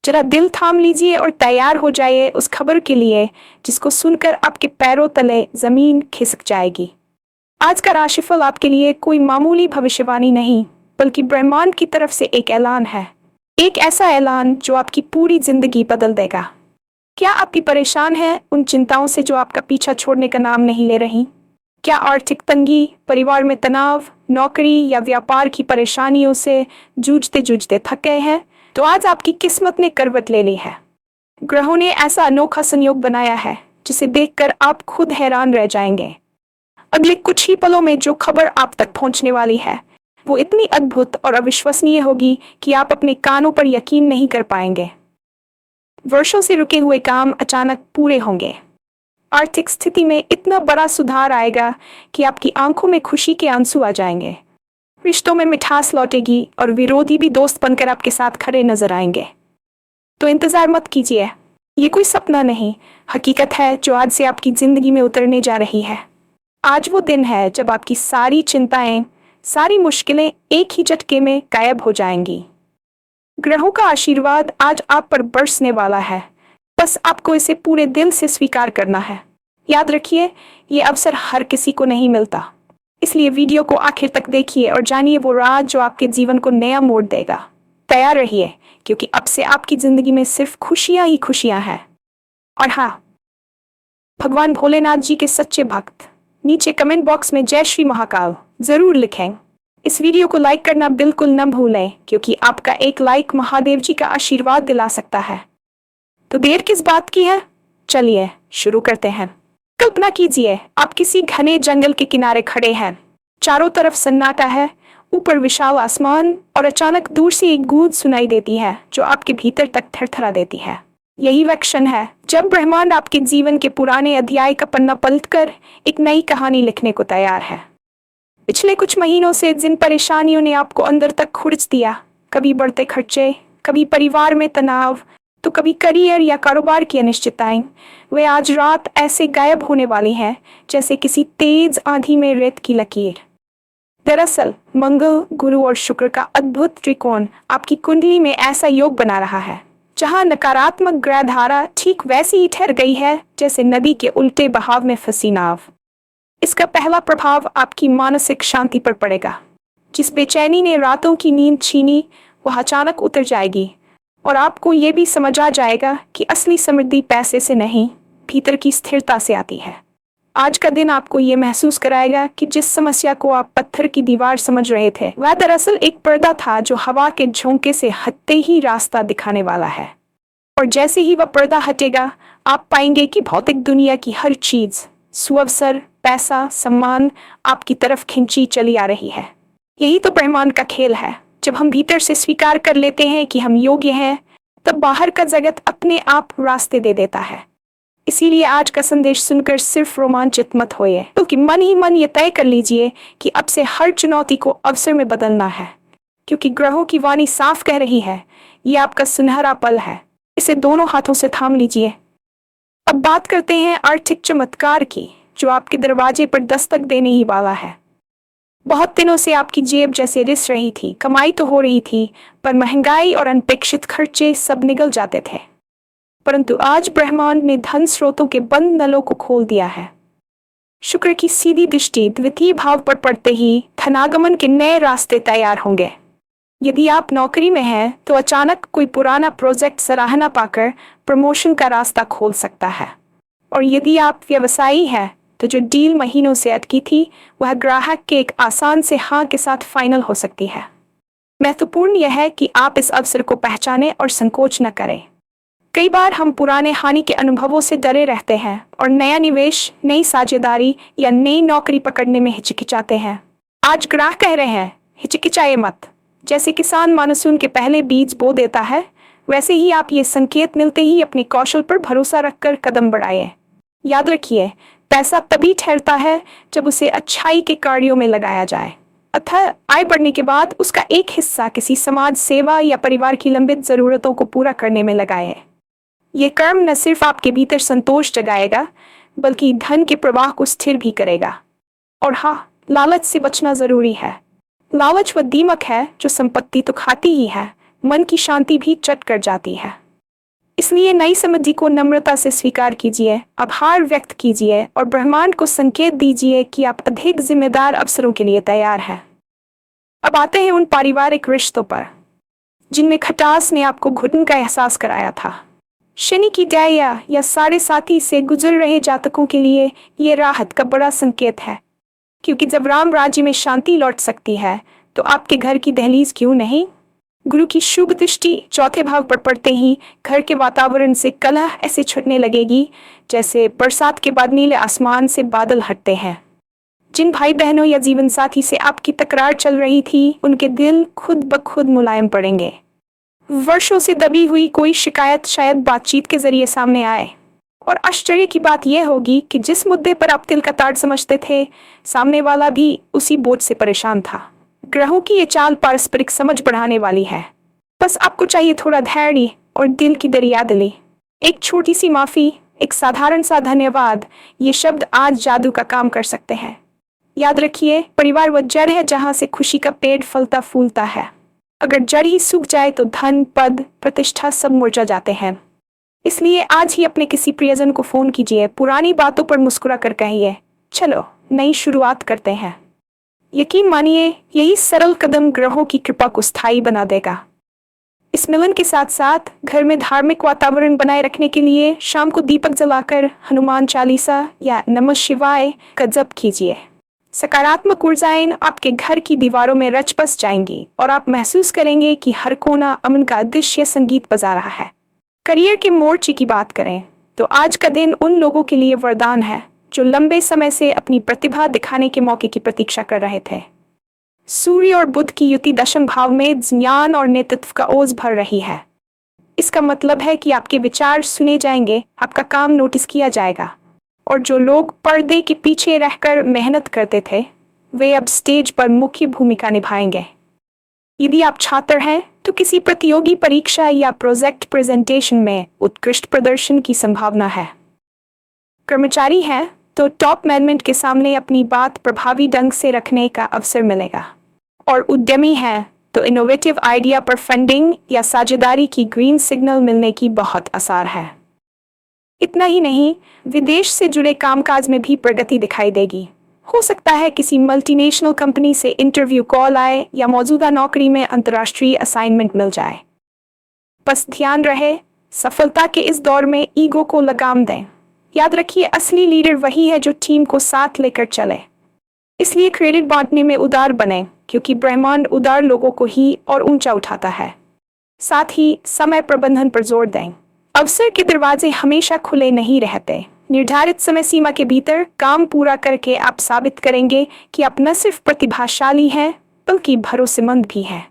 जरा दिल थाम लीजिए और तैयार हो जाइए उस खबर के लिए जिसको सुनकर आपके पैरों तले जमीन खिसक जाएगी। आज का राशिफल आपके लिए कोई मामूली भविष्यवाणी नहीं, बल्कि ब्रह्मांड की तरफ से एक ऐलान है। एक ऐसा ऐलान जो आपकी पूरी जिंदगी बदल देगा। क्या आप भी परेशान हैं उन चिंताओं से जो आपका पीछा छोड़ने का नाम नहीं ले रही? क्या आर्थिक तंगी, परिवार में तनाव, नौकरी या व्यापार की परेशानियों से जूझते जूझते थक गए हैं? तो आज आपकी किस्मत ने करवट ले ली है। ग्रहों ने ऐसा अनोखा संयोग बनाया है जिसे देखकर आप खुद हैरान रह जाएंगे। अगले कुछ ही पलों में जो खबर आप तक पहुंचने वाली है वो इतनी अद्भुत और अविश्वसनीय होगी कि आप अपने कानों पर यकीन नहीं कर पाएंगे। वर्षों से रुके हुए काम अचानक पूरे होंगे। आर्थिक स्थिति में इतना बड़ा सुधार आएगा कि आपकी आंखों में खुशी के आंसू आ जाएंगे। रिश्तों में मिठास लौटेगी और विरोधी भी दोस्त बनकर आपके साथ खड़े नजर आएंगे। तो इंतजार मत कीजिए, ये कोई सपना नहीं, हकीकत है जो आज से आपकी जिंदगी में उतरने जा रही है। आज वो दिन है जब आपकी सारी चिंताएं, सारी मुश्किलें एक ही झटके में गायब हो जाएंगी। ग्रहों का आशीर्वाद आज आप पर बरसने वाला है, बस आपको इसे पूरे दिल से स्वीकार करना है। याद रखिए, ये अवसर हर किसी को नहीं मिलता, इसलिए वीडियो को आखिर तक देखिए और जानिए वो राज जो आपके जीवन को नया मोड़ देगा। तैयार रहिए, क्योंकि अब से आपकी जिंदगी में सिर्फ खुशियां ही खुशियां हैं। और हाँ, भगवान भोलेनाथ जी के सच्चे भक्त नीचे कमेंट बॉक्स में जय श्री महाकाल जरूर लिखें। इस वीडियो को लाइक करना बिल्कुल न भूलें, क्योंकि आपका एक लाइक महादेव जी का आशीर्वाद दिला सकता है। तो देर किस बात की है, चलिए शुरू करते हैं। कल्पना कीजिए आप किसी घने जंगल के किनारे खड़े हैं। चारों तरफ सन्नाटा है, ऊपर विशाल आसमान और अचानक दूर से एक गूंज सुनाई देती है जो आपके भीतर तक थरथरा देती है। यही वह क्षण है जब ब्रह्मांड आपके जीवन के पुराने अध्याय का पन्ना पलटकर एक नई कहानी लिखने को तैयार है। पिछले कुछ महीनों से जिन परेशानियों ने आपको अंदर तक खुरच दिया, कभी बढ़ते खर्चे, कभी परिवार में तनाव, तो कभी करियर या कारोबार की अनिश्चितताएं, वे आज रात ऐसे गायब होने वाली हैं जैसे किसी तेज आंधी में रेत की लकीर। दरअसल मंगल, गुरु और शुक्र का अद्भुत त्रिकोण आपकी कुंडली में ऐसा योग बना रहा है जहां नकारात्मक ग्रह धारा ठीक वैसी ही ठहर गई है जैसे नदी के उल्टे बहाव में फंसी नाव। इसका पहला प्रभाव आपकी मानसिक शांति पर पड़ेगा। जिस बेचैनी ने रातों की नींद छीनी वह अचानक उतर जाएगी और आपको ये भी समझ आ जाएगा कि असली समृद्धि पैसे से नहीं, भीतर की स्थिरता से आती है। आज का दिन आपको ये महसूस कराएगा कि जिस समस्या को आप पत्थर की दीवार समझ रहे थे वह दरअसल एक पर्दा था जो हवा के झोंके से हटते ही रास्ता दिखाने वाला है। और जैसे ही वह पर्दा हटेगा आप पाएंगे कि भौतिक दुनिया की हर चीज, सुअवसर, पैसा, सम्मान आपकी तरफ खिंची चली आ रही है। यही तो ब्रह्मांड का खेल है। जब हम भीतर से स्वीकार कर लेते हैं कि हम योग्य हैं, तब बाहर का जगत अपने आप रास्ते दे देता है। इसीलिए आज का संदेश सुनकर सिर्फ रोमांचित मत होइए, बल्कि मन ही मन ये तय कर लीजिए कि अब से हर चुनौती को अवसर में बदलना है। क्योंकि ग्रहों की वाणी साफ कह रही है, ये आपका सुनहरा पल है, इसे दोनों हाथों से थाम लीजिए। अब बात करते हैं आर्थिक चमत्कार की, जो आपके दरवाजे पर दस्तक देने ही वाला है। बहुत दिनों से आपकी जेब जैसे रिस रही थी, कमाई तो हो रही थी, पर महंगाई और अनपेक्षित खर्चे सब निगल जाते थे। परंतु आज ब्रह्मांड ने धन स्रोतों के बंद नलों को खोल दिया है। शुक्र की सीधी दृष्टि द्वितीय भाव पर पड़ते ही धनागमन के नए रास्ते तैयार होंगे। यदि आप नौकरी में हैं तो अचानक कोई पुराना प्रोजेक्ट सराहना पाकर प्रमोशन का रास्ता खोल सकता है। और यदि आप व्यवसायी हैं तो जो डील महीनों से अटकी थी वह ग्राहक के एक आसान से हाँ के साथ फाइनल हो सकती है। महत्वपूर्ण यह है कि आप इस अवसर को पहचानें और संकोच न करें। कई बार हम पुराने हानि के अनुभवों से डरे रहते हैं और नया निवेश, नई साझेदारी या नई नौकरी पकड़ने में हिचकिचाते हैं। आज ग्राहक कह रहे हैं, हिचकिचाए मत। जैसे किसान मानसून के पहले बीज बो देता है, वैसे ही आप ये संकेत मिलते ही अपने कौशल पर भरोसा रखकर कदम बढ़ाइए। याद रखिए, पैसा तभी ठहरता है जब उसे अच्छाई के कार्यों में लगाया जाए, अतः आय बढ़ने के बाद उसका एक हिस्सा किसी समाज सेवा या परिवार की लंबित जरूरतों को पूरा करने में लगाए। ये कर्म न सिर्फ आपके भीतर संतोष जगाएगा, बल्कि धन के प्रवाह को स्थिर भी करेगा। और हाँ, लालच से बचना जरूरी है। लालच वह दीमक है जो संपत्ति तो खाती ही है, मन की शांति भी चट कर जाती है। इसलिए नई समृद्धि को नम्रता से स्वीकार कीजिए, आभार व्यक्त कीजिए और ब्रह्मांड को संकेत दीजिए कि आप अधिक जिम्मेदार अवसरों के लिए तैयार हैं। अब आते हैं उन पारिवारिक रिश्तों पर जिनमें खटास ने आपको घुटन का एहसास कराया था। शनि की डायया या साढ़े साथी से गुजर रहे जातकों के लिए ये राहत का बड़ा संकेत है, क्योंकि जब राम राज्य में शांति लौट सकती है तो आपके घर की दहलीज क्यों नहीं। गुरु की शुभ दृष्टि चौथे भाव पर पड़ते ही घर के वातावरण से कलह ऐसे छुटने लगेगी जैसे बरसात के बाद नीले आसमान से बादल हटते हैं। जिन भाई बहनों या जीवन साथी से आपकी तकरार चल रही थी, उनके दिल खुद ब खुद मुलायम पड़ेंगे। वर्षों से दबी हुई कोई शिकायत शायद बातचीत के जरिए सामने आए। और आश्चर्य की बात यह होगी कि जिस मुद्दे पर आप तिल का ताड़ समझते थे, सामने वाला भी उसी बोझ से परेशान था। ग्रहों की ये चाल पारस्परिक समझ बढ़ाने वाली है। बस आपको चाहिए थोड़ा धैर्य और दिल की दरियादिली। एक छोटी सी माफी, एक साधारण सा धन्यवाद, ये शब्द आज जादू का काम कर सकते हैं। याद रखिए, परिवार वह जड़ है जहां से खुशी का पेड़ फलता फूलता है। अगर जड़ ही सूख जाए तो धन, पद, प्रतिष्ठा सब मुरझा जाते हैं। इसलिए आज ही अपने किसी प्रियजन को फोन कीजिए, पुरानी बातों पर मुस्कुरा कर कहिए, चलो नई शुरुआत करते हैं। यकीन मानिए, यही सरल कदम ग्रहों की कृपा को स्थायी बना देगा। इस मिलन के साथ साथ घर में धार्मिक वातावरण बनाए रखने के लिए शाम को दीपक जलाकर हनुमान चालीसा या नमः शिवाय का जप कीजिए। सकारात्मक ऊर्जाएं आपके घर की दीवारों में रच बस जाएंगी और आप महसूस करेंगे कि हर कोना अमन का अदृश्य संगीत बजा रहा है। करियर के मोर्चे की बात करें तो आज का दिन उन लोगों के लिए वरदान है जो लंबे समय से अपनी प्रतिभा दिखाने के मौके की प्रतीक्षा कर रहे थे। सूर्य और बुध की युति दशम भाव में ज्ञान और नेतृत्व का ओज भर रही है। इसका मतलब है कि आपके विचार सुने जाएंगे, आपका काम नोटिस किया जाएगा और जो लोग पर्दे के पीछे रहकर मेहनत करते थे, वे अब स्टेज पर मुख्य भूमिका निभाएंगे। यदि आप छात्र हैं तो किसी प्रतियोगी परीक्षा या प्रोजेक्ट प्रेजेंटेशन में उत्कृष्ट प्रदर्शन की संभावना है। कर्मचारी हैं तो टॉप मैनेजमेंट के सामने अपनी बात प्रभावी ढंग से रखने का अवसर मिलेगा। और उद्यमी हैं तो इनोवेटिव आइडिया पर फंडिंग या साझेदारी की ग्रीन सिग्नल मिलने की बहुत आसार है। इतना ही नहीं, विदेश से जुड़े कामकाज में भी प्रगति दिखाई देगी। हो सकता है किसी मल्टीनेशनल कंपनी से इंटरव्यू कॉल आए या मौजूदा नौकरी में अंतर्राष्ट्रीय असाइनमेंट मिल जाए। बस ध्यान रहे, सफलता के इस दौर में ईगो को लगाम दें। याद रखिए, असली लीडर वही है जो टीम को साथ लेकर चले। इसलिए क्रेडिट बांटने में उदार बने, क्योंकि ब्रह्मांड उदार लोगों को ही और ऊंचा उठाता है। साथ ही समय प्रबंधन पर जोर दें। अवसर के दरवाजे हमेशा खुले नहीं रहते। निर्धारित समय सीमा के भीतर काम पूरा करके आप साबित करेंगे कि आप न सिर्फ प्रतिभाशाली हैं बल्कि भरोसेमंद भी हैं।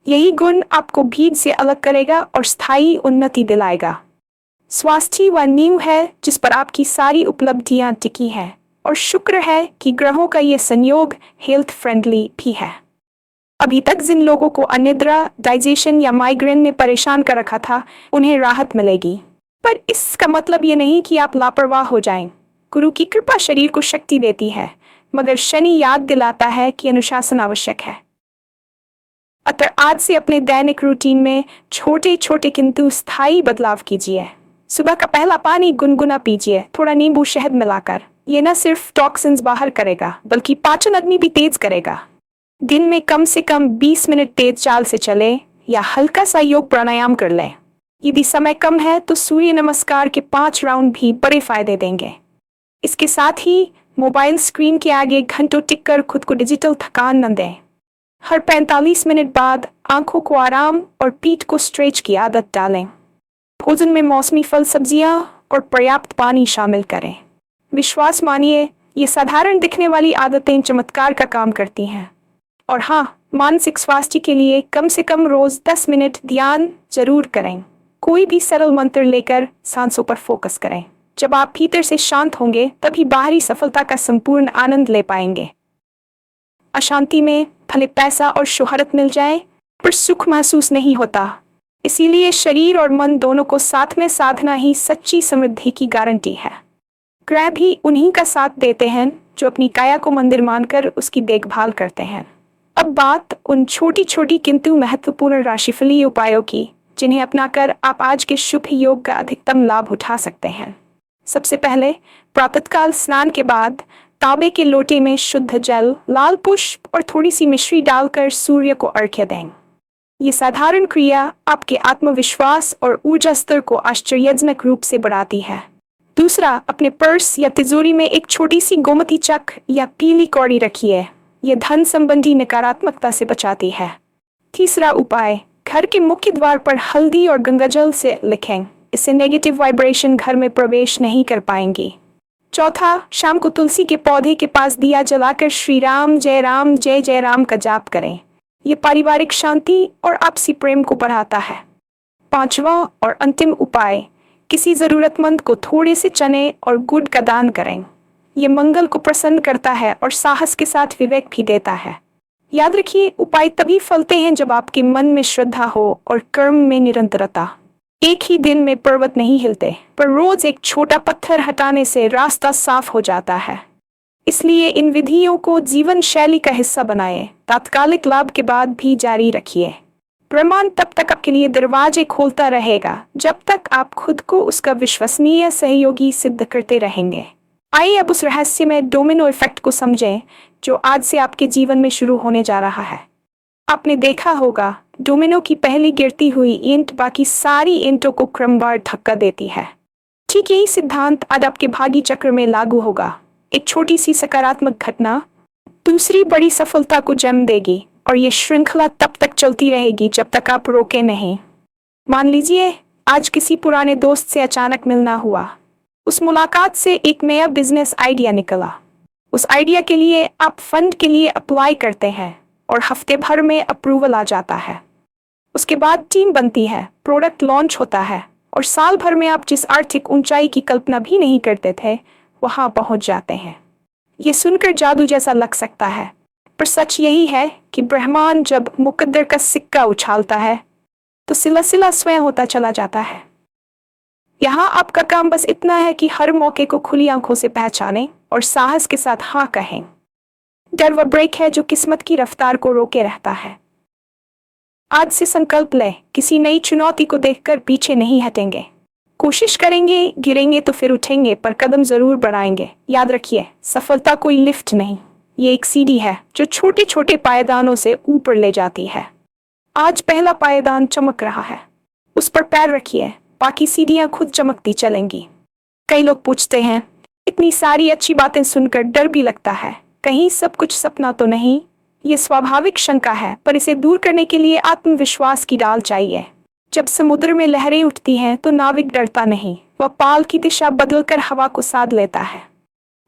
यही गुण आपको भीड़ से अलग करेगा और स्थायी उन्नति दिलाएगा। स्वास्थ्य वह नींव है जिस पर आपकी सारी उपलब्धियां टिकी हैं और शुक्र है कि ग्रहों का ये संयोग हेल्थ फ्रेंडली भी है। अभी तक जिन लोगों को अनिद्रा, डाइजेशन या माइग्रेन ने परेशान कर रखा था, उन्हें राहत मिलेगी। पर इसका मतलब ये नहीं कि आप लापरवाह हो जाएं। गुरु की कृपा शरीर को शक्ति देती है, मगर शनि याद दिलाता है कि अनुशासन आवश्यक है। अतः आज से अपने दैनिक रूटीन में छोटे छोटे किंतु स्थायी बदलाव कीजिए। सुबह का पहला पानी गुनगुना पीजिए, थोड़ा नींबू शहद मिलाकर। ये न सिर्फ टॉक्सिन्स बाहर करेगा बल्कि पाचन अग्नि भी तेज करेगा। दिन में कम से कम 20 मिनट तेज चाल से चले या हल्का सा योग प्राणायाम कर लें। यदि समय कम है तो सूर्य नमस्कार के 5 राउंड भी बड़े फायदे देंगे। इसके साथ ही मोबाइल स्क्रीन के आगे घंटों टिक कर खुद को डिजिटल थकान न दें। हर 45 मिनट बाद आंखों को आराम और पीठ को स्ट्रेच की आदत डालें। भोजन में मौसमी फल, सब्जियां और पर्याप्त पानी शामिल करें। विश्वास मानिए, ये साधारण दिखने वाली आदतें चमत्कार का काम करती हैं। और हाँ, मानसिक स्वास्थ्य के लिए कम से कम रोज 10 मिनट ध्यान जरूर करें। कोई भी सरल मंत्र लेकर सांसों पर फोकस करें। जब आप भीतर से शांत होंगे तभी बाहरी सफलता का संपूर्ण आनंद ले पाएंगे। अशांति में भले पैसा और शोहरत मिल जाए, पर सुख महसूस नहीं होता। इसीलिए शरीर और मन दोनों को साथ में साधना ही सच्ची समृद्धि की गारंटी है। ग्रह भी उन्हीं का साथ देते हैं जो अपनी काया को मंदिर मानकर उसकी देखभाल करते हैं। अब बात उन छोटी छोटी किंतु महत्वपूर्ण राशिफलीय उपायों की जिन्हें अपनाकर आप आज के शुभ योग का अधिकतम लाभ उठा सकते हैं। सबसे पहले प्रातःकाल स्नान के बाद तांबे के लोटे में शुद्ध जल, लाल पुष्प और थोड़ी सी मिश्री डालकर सूर्य को अर्घ्य दें। ये साधारण क्रिया आपके आत्मविश्वास और ऊर्जा स्तर को आश्चर्यजनक रूप से बढ़ाती है। दूसरा, अपने पर्स या तिजोरी में एक छोटी सी गोमती चक्र या पीली कौड़ी रखिए। यह धन संबंधी नकारात्मकता से बचाती है। तीसरा उपाय, घर के मुख्य द्वार पर हल्दी और गंगाजल से लिखें। इससे नेगेटिव वाइब्रेशन घर में प्रवेश नहीं कर पाएंगी। चौथा, शाम को तुलसी के पौधे के पास दिया जलाकर श्री राम जय जय राम का जाप करें। यह पारिवारिक शांति और आपसी प्रेम को बढ़ाता है। पांचवा और अंतिम उपाय, किसी जरूरतमंद को थोड़े से चने और गुड़ का दान करें। यह मंगल को प्रसन्न करता है और साहस के साथ विवेक भी देता है। याद रखिए, उपाय तभी फलते हैं जब आपके मन में श्रद्धा हो और कर्म में निरंतरता। एक ही दिन में पर्वत नहीं हिलते, पर रोज एक छोटा पत्थर हटाने से रास्ता साफ हो जाता है। इसलिए इन विधियों को जीवन शैली का हिस्सा बनाएं। तात्कालिक लाभ के बाद भी जारी रखिए। ब्रह्मांड तब तक आपके लिए दरवाजे खोलता रहेगा जब तक आप खुद को उसका विश्वसनीय सहयोगी सिद्ध करते रहेंगे। आइए अब उस रहस्यमय डोमिनो इफेक्ट को समझें जो आज से आपके जीवन में शुरू होने जा रहा है। आपने देखा होगा, डोमिनो की पहली गिरती हुई ईंट बाकी सारी ईंटों को क्रमवार धक्का देती है। ठीक यही सिद्धांत आज आपके भाग्य चक्र में लागू होगा। एक छोटी सी सकारात्मक घटना दूसरी बड़ी सफलता को जन्म देगी और ये श्रृंखला तब तक चलती रहेगी जब तक आप रोके नहीं। मान लीजिए आज किसी पुराने दोस्त से अचानक मिलना हुआ। उस मुलाकात से एक नया बिजनेस आइडिया निकला। उस आइडिया के लिए आप फंड के लिए अप्लाई करते हैं और हफ्ते भर में अप्रूवल आ जाता है। उसके बाद टीम बनती है, प्रोडक्ट लॉन्च होता है और साल भर में आप जिस आर्थिक ऊंचाई की कल्पना भी नहीं करते थे वहां पहुंच जाते हैं। ये सुनकर जादू जैसा लग सकता है, पर सच यही है कि ब्रह्मांड जब मुकद्दर का सिक्का उछालता है तो सिलसिला स्वयं होता चला जाता है। यहाँ आपका काम बस इतना है कि हर मौके को खुली आंखों से पहचानें और साहस के साथ हाँ कहें। डर वह ब्रेक है जो किस्मत की रफ्तार को रोके रहता है। आज से संकल्प लें, किसी नई चुनौती को देखकर पीछे नहीं हटेंगे। कोशिश करेंगे, गिरेंगे तो फिर उठेंगे, पर कदम जरूर बढ़ाएंगे। याद रखिए, सफलता कोई लिफ्ट नहीं, ये एक सीढ़ी है जो छोटे छोटे पायदानों से ऊपर ले जाती है। आज पहला पायदान चमक रहा है, उस पर पैर रखिए, बाकी सीढ़ियां खुद चमकती चलेंगी। कई लोग पूछते हैं, इतनी सारी अच्छी बातें सुनकर डर भी लगता है, कहीं सब कुछ सपना तो नहीं। ये स्वाभाविक शंका है, पर इसे दूर करने के लिए आत्मविश्वास की डाल चाहिए। जब समुद्र में लहरें उठती हैं तो नाविक डरता नहीं, वह पाल की दिशा बदलकर हवा को साध लेता है।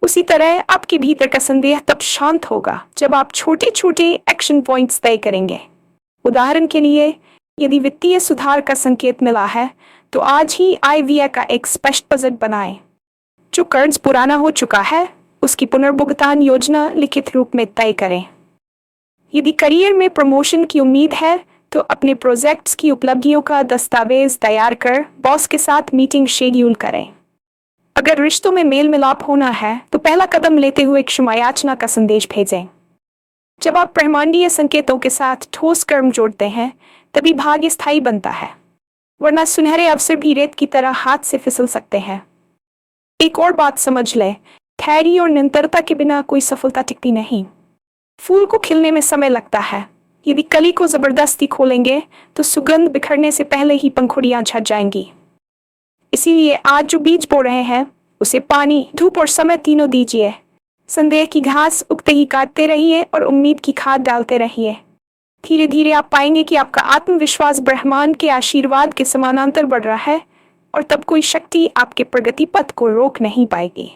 उसी तरह आपके भीतर का संदेह तब शांत होगा जब आप छोटे छोटे एक्शन पॉइंट्स तय करेंगे। उदाहरण के लिए, यदि वित्तीय सुधार का संकेत मिला है तो आज ही आय व्यय का एक स्पष्ट बजट बनाएं। जो कर्ज पुराना हो चुका है उसकी पुनर्भुगतान योजना लिखित रूप में तय करें। यदि करियर में प्रमोशन की उम्मीद है तो अपने प्रोजेक्ट्स की उपलब्धियों का दस्तावेज तैयार कर बॉस के साथ मीटिंग शेड्यूल करें। अगर रिश्तों में मेल मिलाप होना है तो पहला कदम लेते हुए क्षमा याचना का संदेश भेजें। जब आप ब्रह्मांडीय संकेतों के साथ ठोस कर्म जोड़ते हैं तभी भाग्य स्थायी बनता है, वरना सुनहरे अवसर भी रेत की तरह हाथ से फिसल सकते हैं। एक और बात समझ ले, धैर्य और निरंतरता के बिना कोई सफलता टिकती नहीं। फूल को खिलने में समय लगता है, यदि कली को जबरदस्ती खोलेंगे तो सुगंध बिखरने से पहले ही पंखुड़ियां झड़ जाएंगी। इसीलिए आज जो बीज बो रहे हैं उसे पानी, धूप और समय तीनों दीजिए। संदेह की घास उगते ही काटते रहिए और उम्मीद की खाद डालते रहिए। धीरे धीरे आप पाएंगे कि आपका आत्मविश्वास ब्रह्मांड के आशीर्वाद के समानांतर बढ़ रहा है और तब कोई शक्ति आपके प्रगति पथ को रोक नहीं पाएगी।